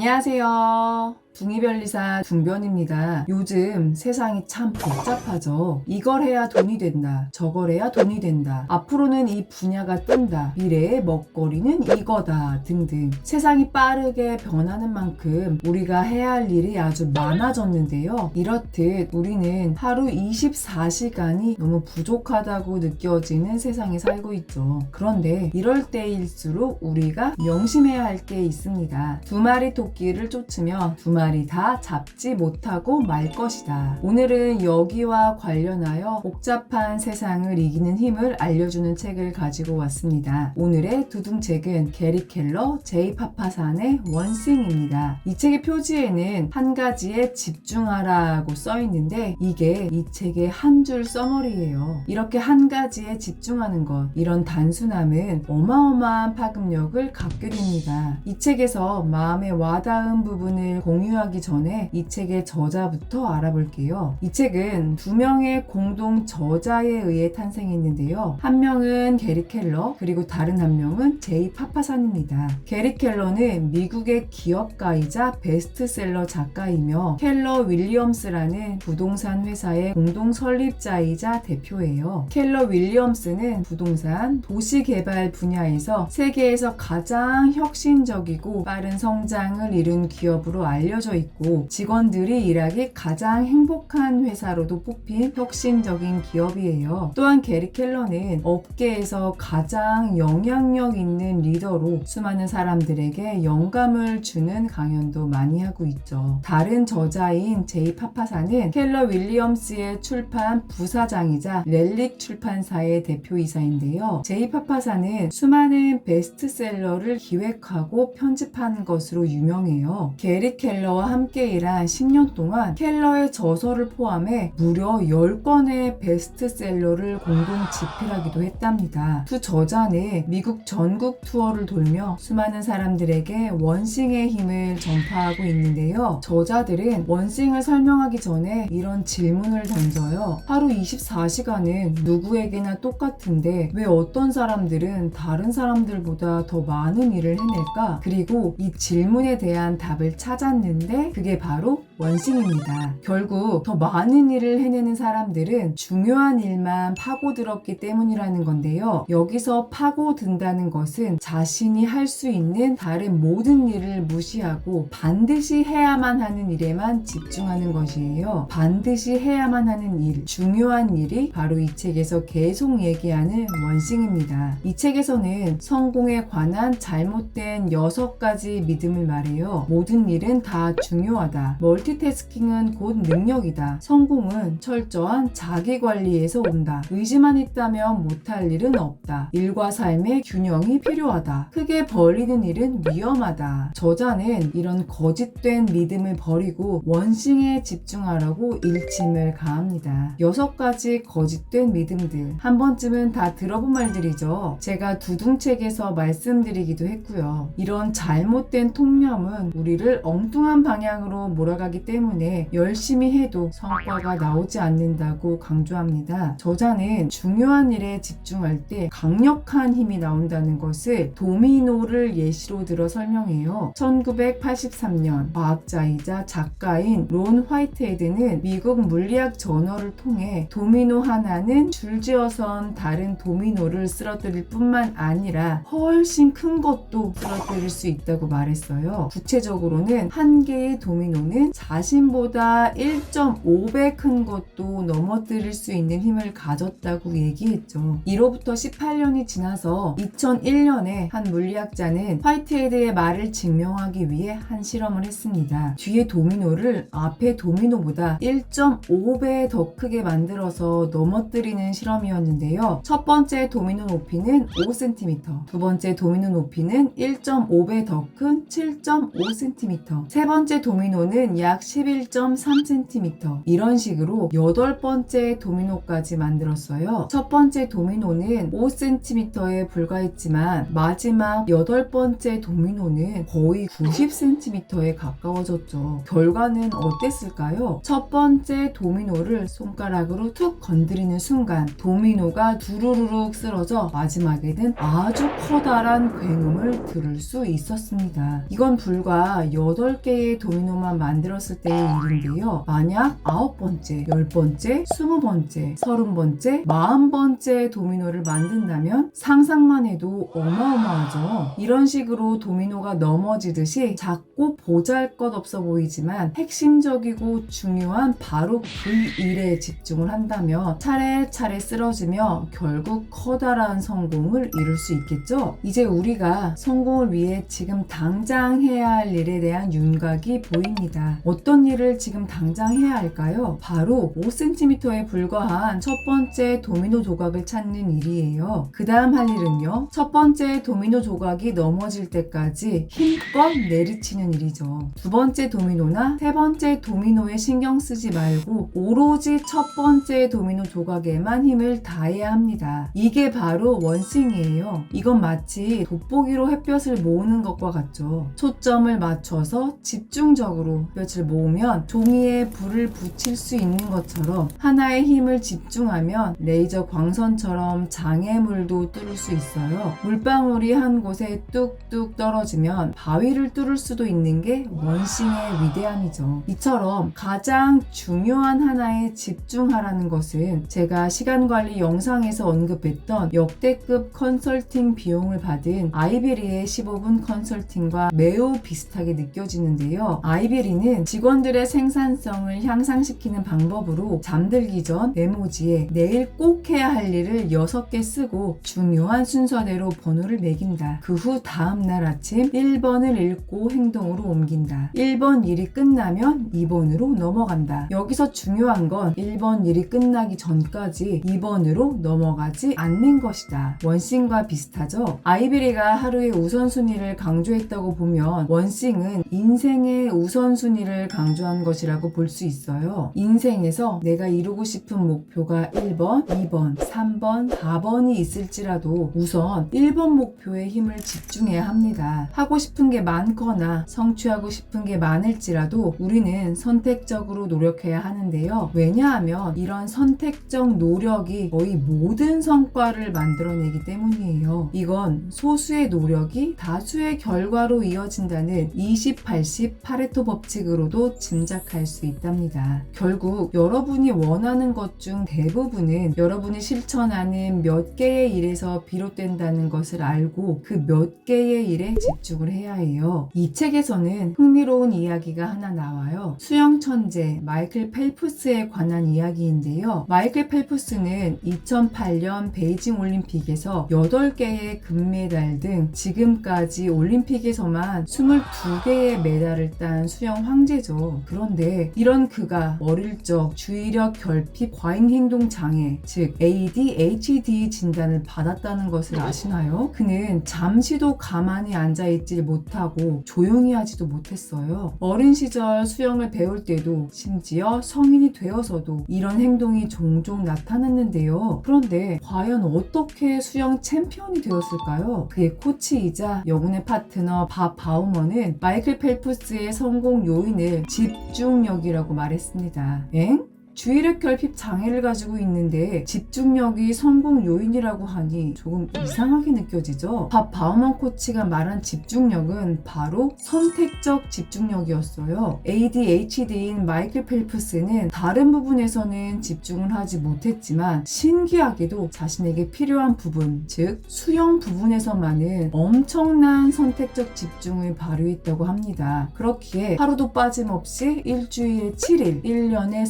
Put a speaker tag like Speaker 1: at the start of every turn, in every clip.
Speaker 1: 안녕하세요. 둥이별리사 둥변입니다. 요즘 세상이 참 복잡하죠. 이걸 해야 돈이 된다. 저걸 해야 돈이 된다. 앞으로는 이 분야가 뜬다. 미래의 먹거리는 이거다. 등등. 세상이 빠르게 변하는 만큼 우리가 해야 할 일이 아주 많아졌는데요. 이렇듯 우리는 하루 24시간이 너무 부족하다고 느껴지는 세상에 살고 있죠. 그런데 이럴 때일수록 우리가 명심해야 할 게 있습니다. 두 마리 토끼를 쫓으며 두 마리 다 잡지 못하고 말 것이다. 오늘은 여기와 관련하여 복잡한 세상을 이기는 힘을 알려주는 책을 가지고 왔습니다. 오늘의 두둥책은 게리 켈러 제이 파파산의 원싱입니다. 이 책의 표지에는 한 가지에 집중하라고 써 있는데 이게 이 책의 한 줄 써머리예요. 이렇게 한 가지에 집중하는 것, 이런 단순함은 어마어마한 파급력을 갖게 됩니다. 이 책에서 마음에 와닿은 부분을 공유하기 전에 이 책의 저자부터 알아볼게요. 이 책은 두 명의 공동 저자에 의해 탄생했는데요. 한 명은 게리 켈러, 그리고 다른 한 명은 제이 파파산입니다. 게리 켈러는 미국의 기업가이자 베스트셀러 작가이며 켈러 윌리엄스라는 부동산 회사의 공동 설립자이자 대표예요. 켈러 윌리엄스는 부동산, 도시개발 분야에서 세계에서 가장 혁신적이고 빠른 성장을 이룬 기업으로 알려져 있고 직원들이 일하기 가장 행복한 회사로도 뽑힌 혁신적인 기업이에요. 또한 게리 켈러는 업계에서 가장 영향력 있는 리더로 수많은 사람들에게 영감을 주는 강연도 많이 하고 있죠. 다른 저자인 제이 파파사는 켈러 윌리엄스의 출판 부사장이자 렐릭 출판사의 대표이사인데요. 제이 파파사는 수많은 베스트셀러를 기획하고 편집한 것으로 유명해요. 게리 켈러와 함께 일한 10년 동안 켈러의 저서를 포함해 무려 10권의 베스트셀러를 공동 집필하기도 했답니다. 두 저자는 미국 전국 투어를 돌며 수많은 사람들에게 원싱의 힘을 전파하고 있는데요. 저자들은 원싱을 설명하기 전에 이런 질문을 던져요. 하루 24시간은 누구에게나 똑같은데 왜 어떤 사람들은 다른 사람들보다 더 많은 일을 해낼까? 그리고 이 질문에 대한 답을 찾았는데 그게 바로 원싱입니다. 결국 더 많은 일을 해내는 사람들은 중요한 일만 파고들었기 때문이라는 건데요. 여기서 파고든다는 것은 자신이 할 수 있는 다른 모든 일을 무시하고 반드시 해야만 하는 일에만 집중하는 것이에요. 반드시 해야만 하는 일, 중요한 일이 바로 이 책에서 계속 얘기하는 원싱입니다. 이 책에서는 성공에 관한 잘못된 6가지 믿음을 말해요. 모든 일은 다 중요하다. 멀티태스킹은 곧 능력이다. 성공은 철저한 자기관리에서 온다. 의지만 있다면 못할 일은 없다. 일과 삶의 균형이 필요하다. 크게 벌리는 일은 위험하다. 저자는 이런 거짓된 믿음을 버리고 원싱에 집중하라고 일침을 가합니다. 6가지 거짓된 믿음들. 한 번쯤은 다 들어본 말들이죠. 제가 두둥책에서 말씀드리기도 했고요. 이런 잘못된 통념은 우리를 엉뚱한 방향으로 몰아가기 때문에 열심히 해도 성과가 나오지 않는다고 강조합니다. 저자는 중요한 일에 집중할 때 강력한 힘이 나온다는 것을 도미노를 예시로 들어 설명해요. 1983년 과학자이자 작가인 론 화이트헤드는 미국 물리학 저널을 통해 도미노 하나는 줄지어선 다른 도미노를 쓰러뜨릴 뿐만 아니라 훨씬 큰 것도 쓰러뜨릴 수 있다고 말했어요. 구체적으로는 한 개의 도미노는 자신보다 1.5배 큰 것도 넘어뜨릴 수 있는 힘을 가졌다고 얘기했죠. 이로부터 18년이 지나서 2001년에 한 물리학자는 화이트헤드의 말을 증명하기 위해 한 실험을 했습니다. 뒤에 도미노를 앞에 도미노보다 1.5배 더 크게 만들어서 넘어뜨리는 실험이었는데요. 첫 번째 도미노 높이는 5cm, 두 번째 도미노 높이는 1.5배 더 큰 7.5cm, 세 번째 번째 도미노는 약 11.3cm. 이런 식으로 8번째 도미노까지 만들었어요. 첫 번째 도미노는 5cm에 불과했지만 마지막 8번째 도미노는 거의 90cm에 가까워졌죠. 결과는 어땠을까요? 첫 번째 도미노를 손가락으로 툭 건드리는 순간 도미노가 두루루룩 쓰러져 마지막에는 아주 커다란 굉음을 들을 수 있었습니다. 이건 불과 8개의 도미노만 만들었을 때의 일인데요. 만약 9번째, 10번째, 20번째, 30번째, 40번째 도미노를 만든다면 상상만 해도 어마어마하죠. 이런 식으로 도미노가 넘어지듯이 작고 보잘것없어 보이지만 핵심적이고 중요한 바로 그 일에 집중을 한다면 차례차례 쓰러지며 결국 커다란 성공을 이룰 수 있겠죠. 이제 우리가 성공을 위해 지금 당장 해야 할 일에 대한 윤곽이 보입니다. 어떤 일을 지금 당장 해야 할까요? 바로 5cm에 불과한 첫 번째 도미노 조각을 찾는 일이에요. 그 다음 할 일은요, 첫 번째 도미노 조각이 넘어질 때까지 힘껏 내리치는 일이죠. 두 번째 도미노나 세 번째 도미노에 신경 쓰지 말고 오로지 첫 번째 도미노 조각에만 힘을 다해야 합니다. 이게 바로 원싱이에요. 이건 마치 돋보기로 햇볕을 모으는 것과 같죠. 초점을 맞춰서 집중적으로 햇볕을 모으면 종이에 불을 붙일 수 있는 것처럼 하나의 힘을 집중하면 레이저 광선처럼 장애물도 뚫을 수 있어요. 물방울이 한 곳에 뚝뚝 떨어지면 바위를 뚫을 수도 있는 게 원싱의 위대함이죠. 이처럼 가장 중요한 하나에 집중하라는 것은 제가 시간관리 영상에서 언급했던 역대급 컨설팅 비용을 받은 아이베리의 15분 컨설팅과 매우 비슷하게 느껴지는데요. 아이베리는 직원들의 생산성을 향상시키는 방법으로 잠들기 전 메모지에 내일 꼭 해야 할 일을 6개 쓰고 중요한 순서대로 번호를 매긴다. 그 후 다음날 아침 1번을 읽고 행동으로 옮긴다. 1번 일이 끝나면 2번으로 넘어간다. 여기서 중요한 건 1번 일이 끝나기 전까지 2번으로 넘어가지 않는 것이다. 원싱과 비슷하죠? 아이베리가 하루의 우선순위를 강조했다고 보면 원싱은 인생의 우선순위를 강조한 것이라고 볼 수 있어요. 인생에서 내가 이루고 싶은 목표가 1번, 2번, 3번, 4번이 있을지라도 우선 1번 목표에 힘을 집중해야 합니다. 하고 싶은 게 많거나 성취하고 싶은 게 많을지라도 우리는 선택적으로 노력해야 하는데요. 왜냐하면 이런 선택적 노력이 거의 모든 성과를 만들어내기 때문이에요. 이건 소수의 노력이 다수의 결과로 이어진다는 20-80 파레토 법칙으로도 짐작할 수 있답니다. 결국 여러분이 원하는 것 중 대부분은 여러분이 실천하는 몇 개의 일에서 비롯된다는 것을 알고 그 몇 개의 일에 집중을 해야 해요. 이 책에서는 흥미로운 이야기가 하나 나와요. 수영 천재 마이클 펠프스에 관한 이야기인데요. 마이클 펠프스는 2008년 베이징 올림픽에서 8개의 금메달 등 지금까지 올림픽에서만 22개의 메달을 딴 수영 황제죠. 그런데 이런 그가 어릴 적 주의력 결핍 과잉행동 장애, 즉 ADHD 진단을 받았다는 것을 아시나요? 그는 잠시도 가만히 앉아있질 못하고 조용히 하지도 못했어요. 어린 시절 수영을 배울 때도 심지어 성인이 되어서도 이런 행동이 종종 나타났는데요. 그런데 과연 어떻게 수영 챔피언이 되었을까요? 그의 코치이자 영혼의 파트너 밥 바우먼은 마이클 펠프스의 성공 요인을 집중력이라고 말했습니다. 엥? 주의력 결핍 장애를 가지고 있는데 집중력이 성공 요인이라고 하니 조금 이상하게 느껴지죠? 밥 바우먼 코치가 말한 집중력은 바로 선택적 집중력이었어요. ADHD인 마이클 펠프스는 다른 부분에서는 집중을 하지 못했지만 신기하게도 자신에게 필요한 부분, 즉 수영 부분에서만은 엄청난 선택적 집중을 발휘했다고 합니다. 그렇기에 하루도 빠짐없이 일주일에 7일, 1년에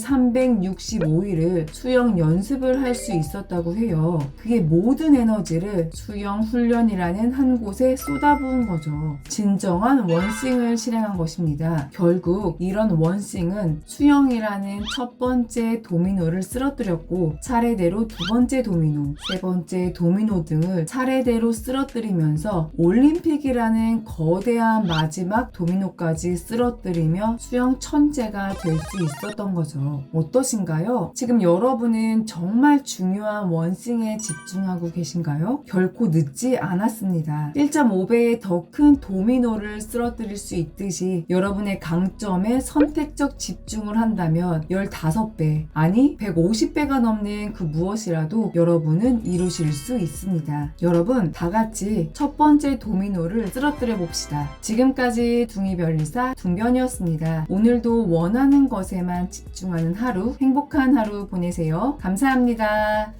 Speaker 1: 365일을 수영 연습을 할 수 있었다고 해요. 그게 모든 에너지를 수영 훈련이라는 한 곳에 쏟아부은 거죠. 진정한 원싱을 실행한 것입니다. 결국 이런 원싱은 수영이라는 첫 번째 도미노를 쓰러뜨렸고 차례대로 두 번째 도미노, 세 번째 도미노 등을 차례대로 쓰러뜨리면서 올림픽이라는 거대한 마지막 도미노까지 쓰러뜨리며 수영 천재가 될 수 있었던 거죠. 어떠신가요? 지금 여러분은 정말 중요한 원싱에 집중하고 계신가요? 결코 늦지 않았습니다. 1.5배의 더 큰 도미노를 쓰러뜨릴 수 있듯이 여러분의 강점에 선택적 집중을 한다면 15배, 아니 150배가 넘는 그 무엇이라도 여러분은 이루실 수 있습니다. 여러분 다 같이 첫 번째 도미노를 쓰러뜨려 봅시다. 지금까지 둥이별리사 둥변이었습니다. 오늘도 원하는 것에만 집중하는 하루, 행복한 하루 보내세요. 감사합니다.